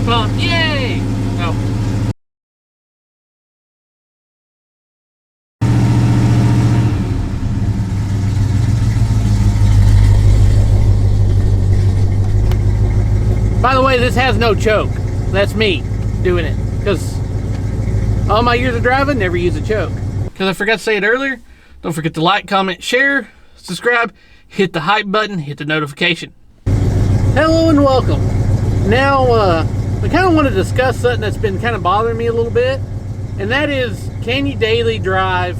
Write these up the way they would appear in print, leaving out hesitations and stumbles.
fuel pump. Yay! Oh. By the way, this has no choke. That's me doing it. Because all my years of driving, never use a choke. Because I forgot to say it earlier, don't forget to like, comment, share, subscribe, hit the hype button, hit the notification. Hello and welcome. Now, I kind of want to discuss something that's been kind of bothering me a little bit. And that is, can you daily drive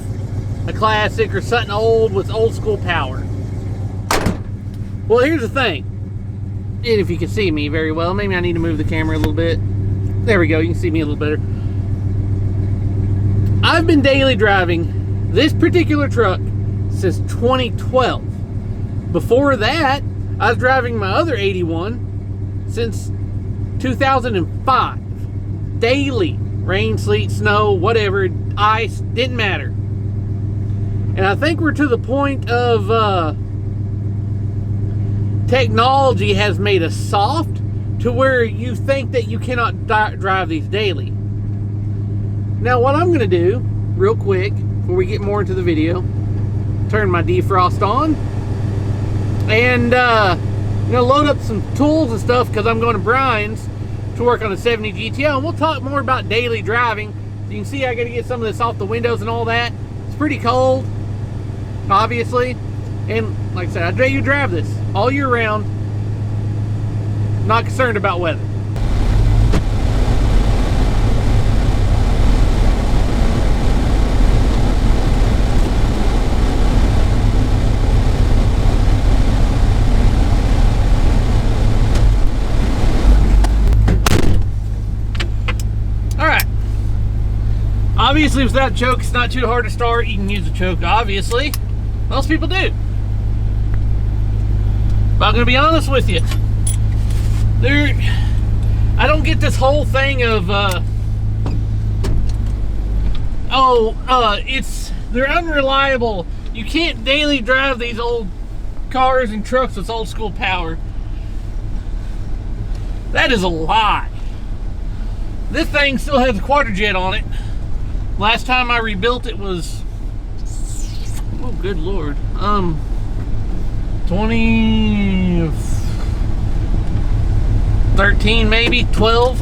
a classic or something old with old school power? Well, here's the thing. And if you can see me very well, maybe I need to move the camera a little bit. There we go, you can see me a little better. I've been daily driving this particular truck since 2012. Before that, I was driving my other 81 since 2005. Daily. Rain, sleet, snow, whatever, ice, didn't matter. And I think we're to the point of technology has made us soft to where you think that you cannot drive these daily. Now what I'm going to do real quick before we get more into the video, turn my defrost on and I'm going to load up some tools and stuff because I'm going to Brian's to work on a 70 GTO, and we'll talk more about daily driving. So you can see I got to get some of this off the windows and all that. It's pretty cold, obviously. And like I said, I'd rather you drive this all year round. Not concerned about weather. Alright. Obviously without choke, it's not too hard to start. You can use a choke, obviously. Most people do. But I'm going to be honest with you. I don't get this whole thing of, they're unreliable. You can't daily drive these old cars and trucks with old school power. That is a lie. This thing still has a quadrijet on it. Last time I rebuilt it was, oh good Lord, 2013 maybe, 12.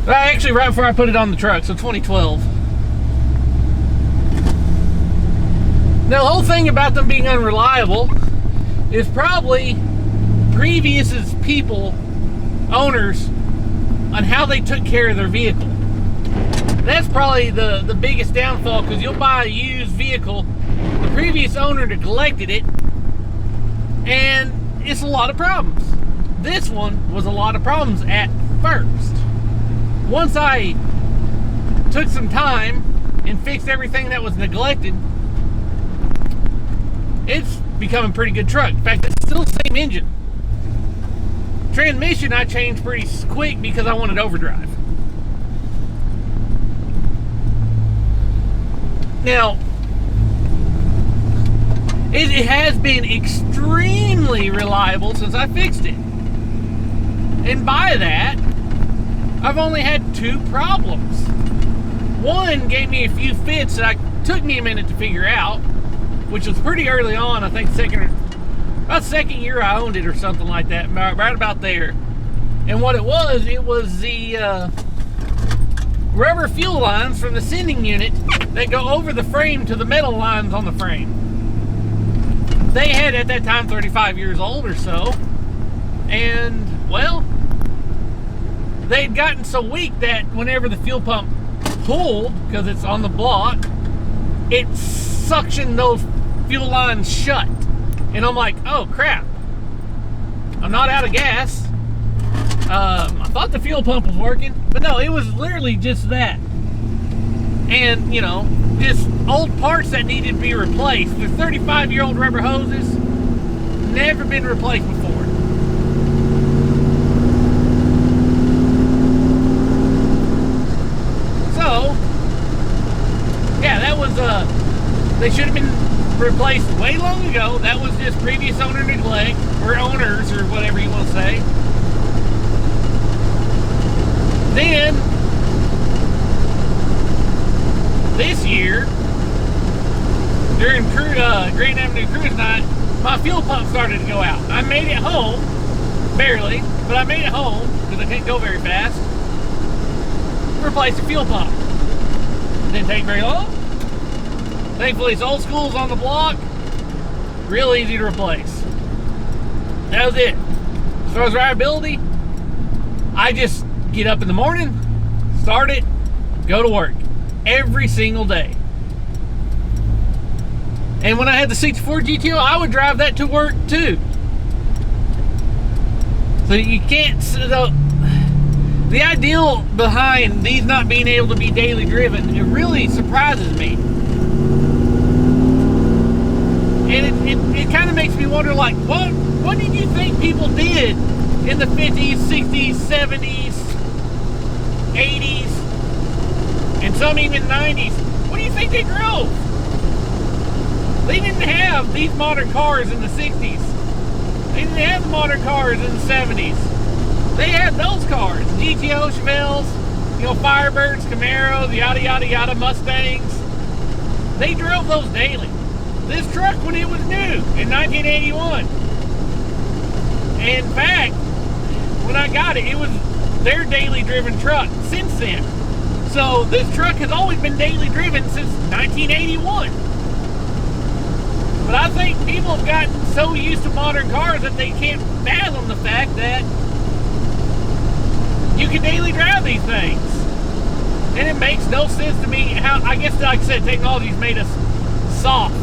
Actually right before I put it on the truck, so 2012. Now the whole thing about them being unreliable is probably previous people, owners, on how they took care of their vehicle. That's probably the biggest downfall, because you'll buy a used vehicle, the previous owner neglected it, and it's a lot of problems. This one was a lot of problems at first. Once I took some time and fixed everything that was neglected, it's become a pretty good truck. In fact, it's still the same engine. Transmission I changed pretty quick because I wanted overdrive. Now, it has been extremely reliable since I fixed it. And by that, I've only had 2 problems. One gave me a few fits that took me a minute to figure out, which was pretty early on. I think about second year I owned it or something like that, right about there. And what it was the rubber fuel lines from the sending unit that go over the frame to the metal lines on the frame. They had at that time 35 years old or so, and well, they'd gotten so weak that whenever the fuel pump pulled, because it's on the block, it suctioned those fuel lines shut. And I'm like, oh crap, I'm not out of gas. I thought the fuel pump was working, but no, it was literally just that. And, you know, just old parts that needed to be replaced. They're 35-year-old rubber hoses, never been replaced before. So, yeah, that was, they should have been replaced way long ago. That was just previous owner neglect, or owners, or whatever you want to say. Grand Avenue cruise night, my fuel pump started to go out. I made it home, barely, but I made it home because I can't go very fast. Replaced the fuel pump. Didn't take very long. Thankfully, it's old school's on the block. Real easy to replace. That was it. As far as reliability, I just get up in the morning, start it, go to work every single day. And when I had the 64 GTO, I would drive that to work too. So you can't, the ideal behind these not being able to be daily driven, it really surprises me. And it kind of makes me wonder, like, what did you think people did in the 50s, 60s, 70s, 80s, and some even 90s? What do you think they drove? They didn't have these modern cars in the 60s. They didn't have the modern cars in the 70s. They had those cars, GTO, Chevelles, Firebirds, Camaros, yada, yada, yada, Mustangs. They drove those daily. This truck, when it was new in 1981. And in fact, when I got it, it was their daily driven truck since then. So this truck has always been daily driven since 1981. But I think people have gotten so used to modern cars that they can't fathom the fact that you can daily drive these things. And it makes no sense to me how, I guess, like I said, technology's made us soft.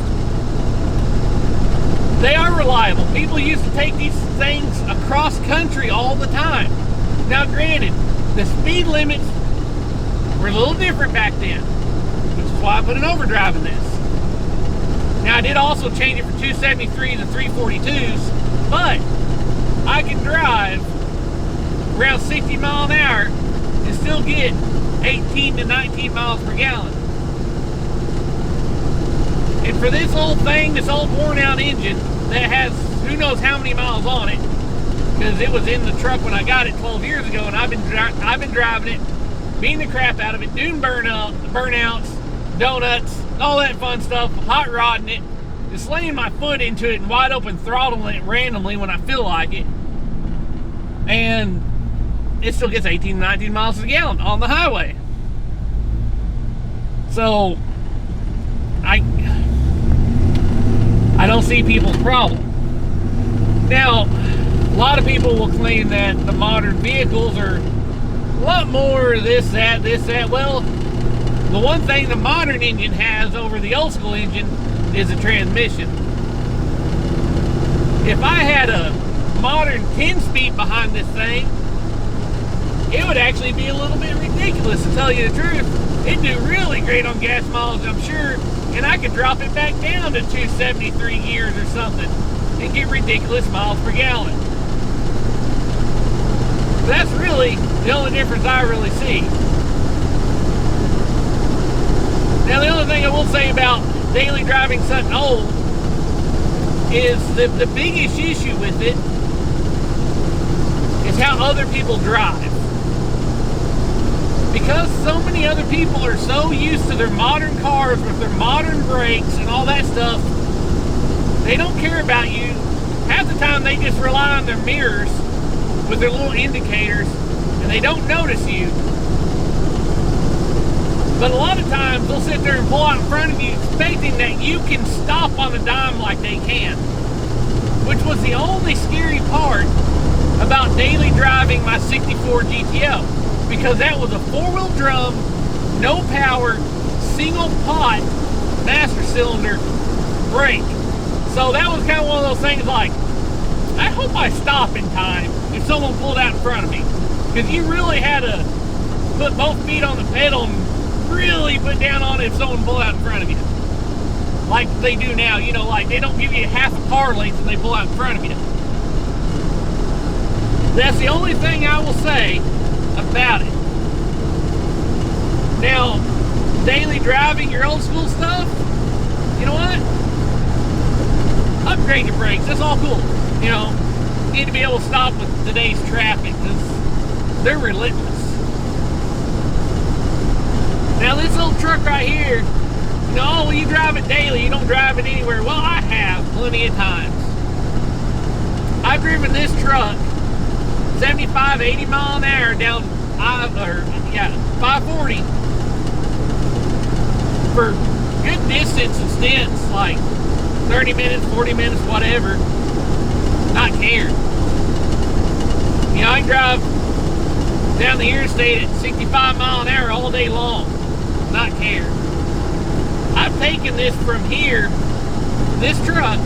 They are reliable. People used to take these things across country all the time. Now granted, the speed limits were a little different back then, which is why I put an overdrive in this. Now I did also change it from 273s to 342s, but I can drive around 60 miles an hour and still get 18 to 19 miles per gallon. And for this old thing, this old worn out engine that has who knows how many miles on it, because it was in the truck when I got it 12 years ago, and I've been driving it, beating the crap out of it, doing burnouts, donuts, all that fun stuff, hot rodding it, just laying my foot into it and wide open throttling it randomly when I feel like it, and it still gets 18 to 19 miles a gallon on the highway. So I don't see people's problem. Now, a lot of people will claim that the modern vehicles are a lot more this, that. Well, the one thing the modern engine has over the old school engine is a transmission. If I had a modern 10-speed behind this thing, it would actually be a little bit ridiculous, to tell you the truth. It'd do really great on gas mileage, I'm sure, and I could drop it back down to 273 gears or something and get ridiculous miles per gallon. That's really the only difference I really see. Now, the only thing I will say about daily driving something old is the biggest issue with it is how other people drive. Because so many other people are so used to their modern cars with their modern brakes and all that stuff, they don't care about you. Half the time they just rely on their mirrors with their little indicators and they don't notice you. But a lot of times they'll sit there and pull out in front of you expecting that you can stop on a dime like they can. Which was the only scary part about daily driving my 64 GTO. Because that was a four-wheel drum, no power, single pot, master cylinder brake. So that was kind of one of those things like, I hope I stop in time if someone pulled out in front of me. Because you really had to put both feet on the pedal and really put down on it if someone pulled out in front of you. Like they do now, like they don't give you half a car length when they pull out in front of you. That's the only thing I will say about it. Now, daily driving your old school stuff, you know what? Upgrade your brakes. That's all cool. You need to be able to stop with today's traffic because they're relentless. Now, this old truck right here No, well, you drive it daily. You don't drive it anywhere. Well, I have plenty of times. I've driven this truck 75, 80 mile an hour down 540 for good distance and stints, like 30 minutes, 40 minutes, whatever. Not cared. You know, I can drive down the interstate at 65 mile an hour all day long. Not care. I've taken this from here, this truck,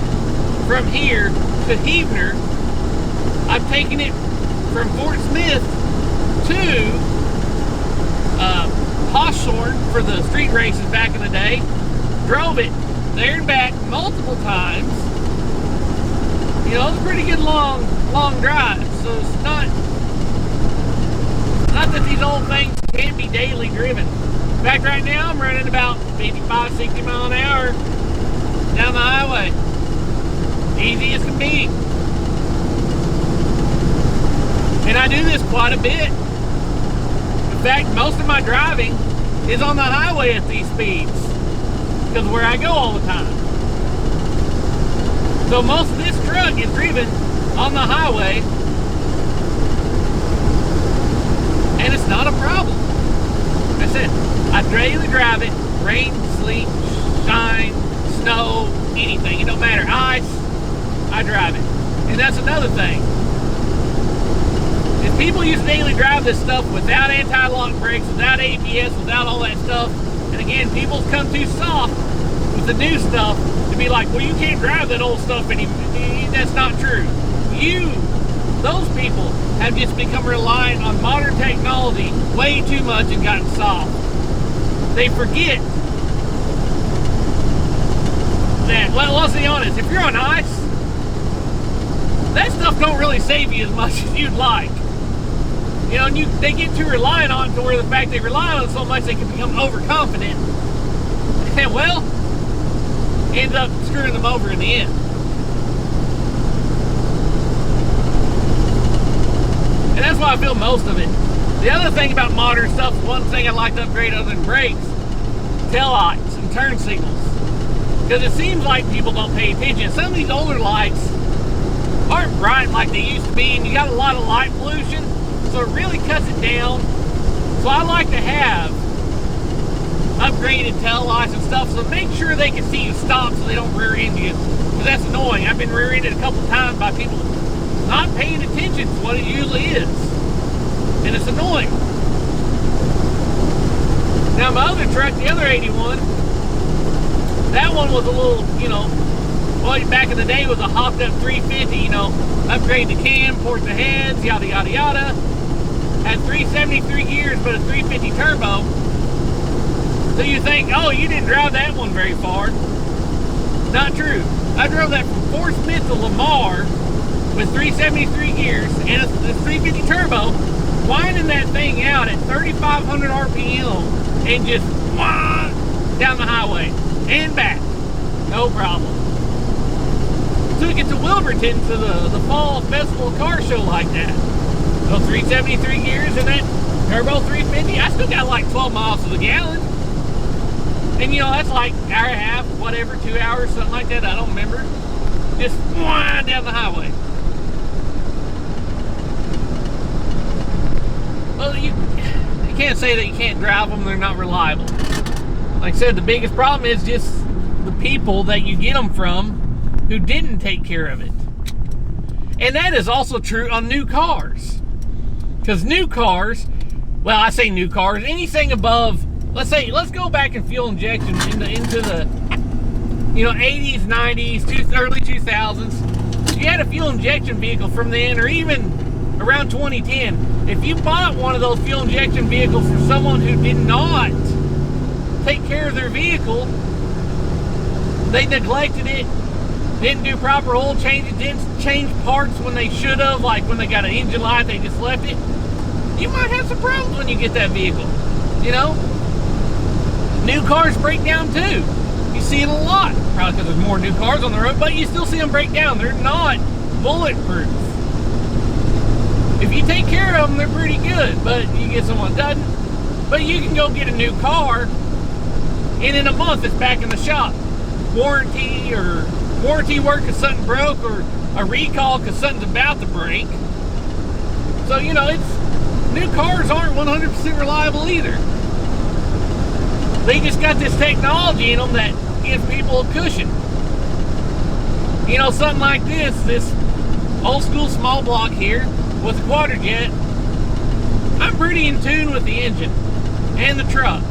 from here to Heavener. I've taken it from Fort Smith to Hawthorne for the street races back in the day. Drove it there and back multiple times. You know, it's a pretty good long drive. So it's not that these old things can't be daily driven. In fact, right now I'm running about 55, 60 mile an hour down the highway. Easy as can be. And I do this quite a bit. In fact, most of my driving is on the highway at these speeds, because of where I go all the time. So most of this truck is driven on the highway, and it's not a problem. Like I said, I daily drive it, rain, sleet, shine, snow, anything. It don't matter. Ice, I drive it. And that's another thing. If people used to daily drive this stuff without anti-lock brakes, without ABS, without all that stuff, and again, people's come too soft with the new stuff to be like, well, you can't drive that old stuff anymore. That's not true. Those people have just become reliant on modern technology way too much and gotten soft. They forget that, well, let's be honest, if you're on ice, that stuff don't really save you as much as you'd like. You know, and they get too reliant on it to where the fact they rely on it so much they can become overconfident. And, well, ends up screwing them over in the end. And that's why I feel most of it. The other thing about modern stuff, one thing I'd like to upgrade other than brakes, tail lights and turn signals. Because it seems like people don't pay attention. Some of these older lights aren't bright like they used to be, and you got a lot of light pollution, so it really cuts it down. So I like to have upgraded tail lights and stuff, so make sure they can see you stop so they don't rear end you. Because that's annoying. I've been rear-ended a couple times by people not paying attention to what it usually is. And it's annoying. Now my other truck, the other 81, that one was a little, you know, well, back in the day was a hopped up 350, you know, upgrade the cam, port the heads, yada, yada, yada. Had 373 gears, but a 350 turbo. So you think, oh, you didn't drive that one very far. Not true. I drove that from Fort Smith to Lamar with 373 gears and a 350 turbo, winding that thing out at 3,500 RPM and just down the highway and back. No problem. Took it to Wilburton to the fall festival car show like that. So 373 gears and that turbo 350. I still got like 12 miles to the gallon. And you know, that's like an hour and a half, whatever, 2 hours, something like that. I don't remember. Just down the highway. Well, you can't say that you can't drive them. They're not reliable. Like I said, the biggest problem is just the people that you get them from who didn't take care of it. And that is also true on new cars. Because new cars, well, I say new cars, anything above, let's go back in fuel injection into the, you know, 80s, 90s, early 2000s. If you had a fuel injection vehicle from then, or even around 2010, if you bought one of those fuel injection vehicles from someone who did not take care of their vehicle, they neglected it, didn't do proper oil changes, didn't change parts when they should have, like when they got an engine light, they just left it, you might have some problems when you get that vehicle, you know? New cars break down too. You see it a lot, probably because there's more new cars on the road, but you still see them break down. They're not bulletproof. If you take care of them, they're pretty good, but you get someone that doesn't. But you can go get a new car and in a month it's back in the shop. Warranty work because something broke, or a recall because something's about to break. So, you know, new cars aren't 100% reliable either. They just got this technology in them that gives people a cushion. You know, something like this old school small block here with a quater jet, I'm pretty in tune with the engine and the truck.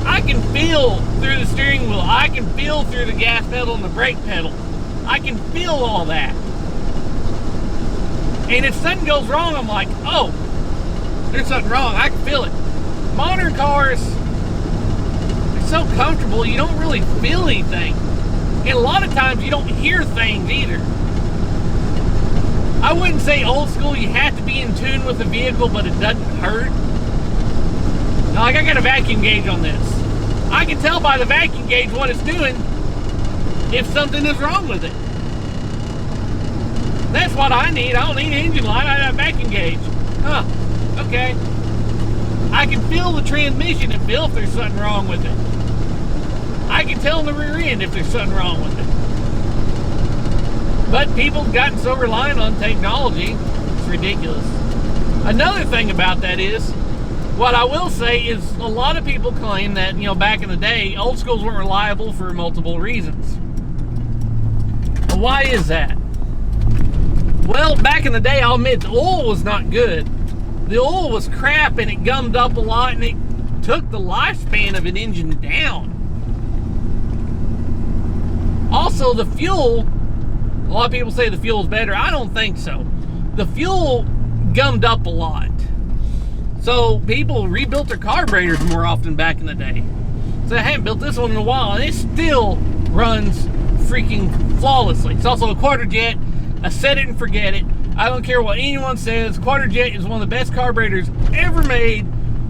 I can feel through the steering wheel. I can feel through the gas pedal and the brake pedal. I can feel all that. And if something goes wrong, I'm like, oh, there's something wrong. I can feel it. Modern cars, they're so comfortable, you don't really feel anything. And a lot of times you don't hear things either. I wouldn't say old school, you have to be in tune with the vehicle, but it doesn't hurt. Now, like, I got a vacuum gauge on this. I can tell by the vacuum gauge what it's doing if something is wrong with it. That's what I need. I don't need an engine light, I have a vacuum gauge. Huh, okay. I can feel the transmission and feel if there's something wrong with it. I can tell in the rear end if there's something wrong with it. But people have gotten so reliant on technology, it's ridiculous. Another thing about that is, what I will say is a lot of people claim that, you know, back in the day, old schools weren't reliable for multiple reasons. Well, why is that? Well, back in the day, I'll admit the oil was not good. The oil was crap and it gummed up a lot and it took the lifespan of an engine down. Also, the fuel, a lot of people say the fuel's better. I don't think so. The fuel gummed up a lot. So people rebuilt their carburetors more often back in the day. So I haven't built this one in a while and it still runs freaking flawlessly. It's also a quater jet. I set it and forget it. I don't care what anyone says. Quater jet is one of the best carburetors ever made.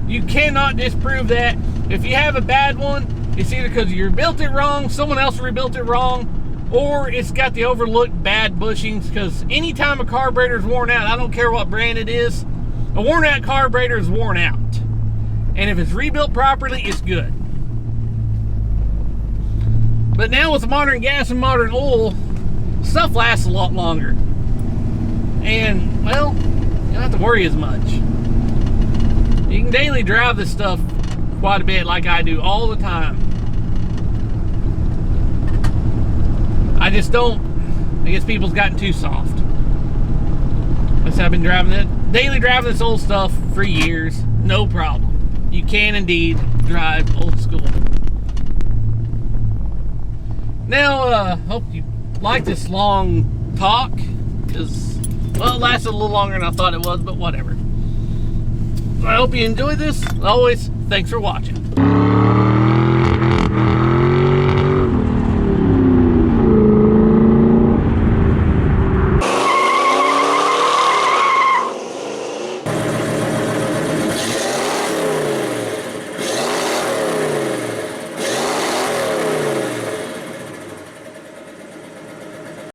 You cannot disprove that. If you have a bad one, it's either because you rebuilt it wrong, someone else rebuilt it wrong, or it's got the overlooked bad bushings, because anytime a carburetor is worn out, I don't care what brand it is, a worn out carburetor is worn out. And if it's rebuilt properly, it's good. But now with modern gas and modern oil, stuff lasts a lot longer. And, well, you don't have to worry as much. You can daily drive this stuff quite a bit like I do all the time. I just don't, I guess people's gotten too soft. Like I said, I've been daily driving this old stuff for years, no problem. You can indeed drive old school. Now, hope you like this long talk, because, well, it lasted a little longer than I thought it was, but whatever. I hope you enjoyed this. As always, thanks for watching.